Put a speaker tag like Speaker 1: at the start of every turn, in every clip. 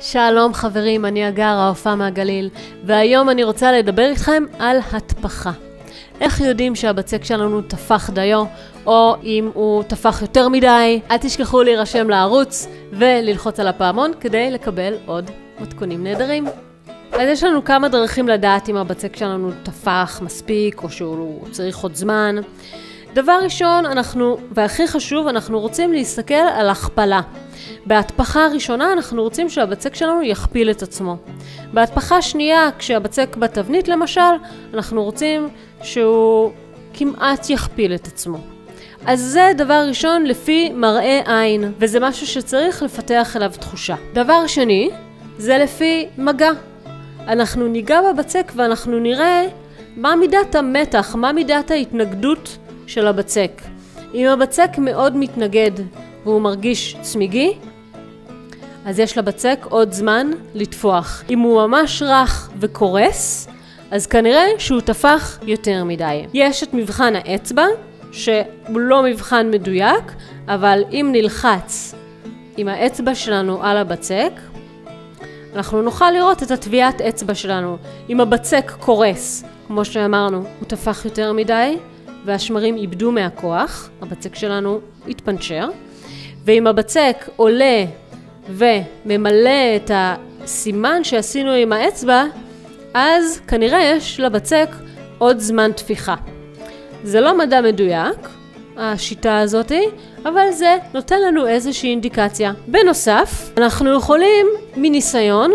Speaker 1: שלום חברים, אני אגר, האופה מהגליל, והיום אני רוצה לדבר איתכם על התפחה. איך יודעים שהבצק שלנו תפח דיו, או אם הוא תפח יותר מדי? אל תשכחו להירשם לערוץ וללחוץ על הפעמון כדי לקבל עוד מתכונים נהדרים. אז יש לנו כמה דרכים לדעת אם הבצק שלנו תפח מספיק או שהוא צריך עוד זמן. דבר ראשון, והכי חשוב, אנחנו רוצים להסתכל על הכפלה. בהתפחה הראשונה אנחנו רוצים שהבצק שלנו יכפיל את עצמו. בהתפחה שנייה, כשהבצק בתבנית למשל, אנחנו רוצים שהוא כמעט יכפיל את עצמו. אז זה דבר ראשון לפי מראה עין, וזה משהו שצריך לפתח אליו תחושה. דבר שני, זה לפי מגע. אנחנו ניגע בבצק ואנחנו נראה מה מידת המתח, מה מידת ההתנגדות של הבצק. אם הבצק מאוד מתנגד והוא מרגיש צמיגי, אז יש לבצק עוד זמן לתפוח. אם הוא ממש רך וקורס, אז כנראה שהוא תפח יותר מדי. יש את מבחן האצבע, שהוא לא מבחן מדויק, אבל אם נלחץ עם האצבע שלנו על הבצק, אנחנו נוכל לראות את הטביעת אצבע שלנו. אם הבצק קורס, כמו שאמרנו, הוא תפח יותר מדי, והשמרים איבדו מהכוח, הבצק שלנו יתפנצ'ר. ואם הבצק עולה וממלא את הסימן שעשינו עם האצבע, אז כנראה יש לבצק עוד זמן תפיחה. זה לא מדע מדויק, השיטה הזאת, אבל זה נותן לנו איזושהי אינדיקציה. בנוסף, אנחנו יכולים מניסיון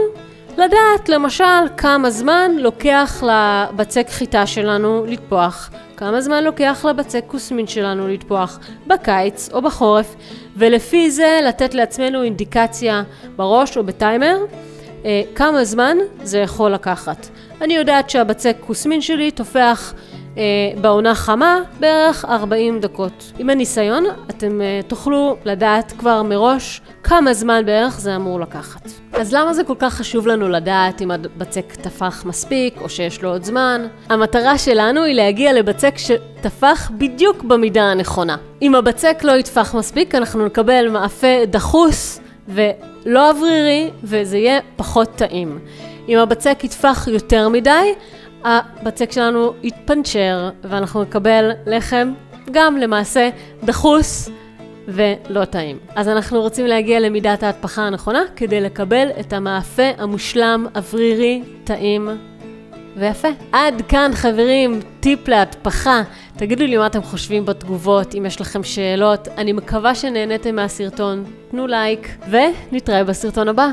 Speaker 1: לדעת למשל כמה זמן לוקח לבצק חיטה שלנו לתפוח, כמה זמן לוקח לבצק כוסמין שלנו לתפוח בקיץ או בחורף, ולפי זה לתת לעצמנו אינדיקציה בראש או בטיימר כמה זמן זה יכול לקחת. אני יודעת שהבצק כוסמין שלי תופח בעונה חמה בערך 40 דקות. עם הניסיון אתם תוכלו לדעת כבר מראש כמה זמן בערך זה אמור לקחת. אז למה זה כל כך חשוב לנו לדעת אם הבצק תפח מספיק או שיש לו עוד זמן? המטרה שלנו היא להגיע לבצק שתפח בדיוק במידה הנכונה. אם הבצק לא יתפח מספיק, אנחנו נקבל מאפה דחוס ולא אוורירי, וזה יהיה פחות טעים. אם הבצק יתפח יותר מדי, הבצק שלנו יתפנצ'ר, ואנחנו נקבל לחם גם למעשה דחוס ולא טעים. אז אנחנו רוצים להגיע למידת ההתפחה הנכונה, כדי לקבל את המאפה המושלם, אוורירי, טעים ויפה. עד כאן חברים, טיפ להתפחה. תגידו לי מה אתם חושבים בתגובות, אם יש לכם שאלות. אני מקווה שנהניתם מהסרטון. תנו לייק, ונתראה בסרטון הבא.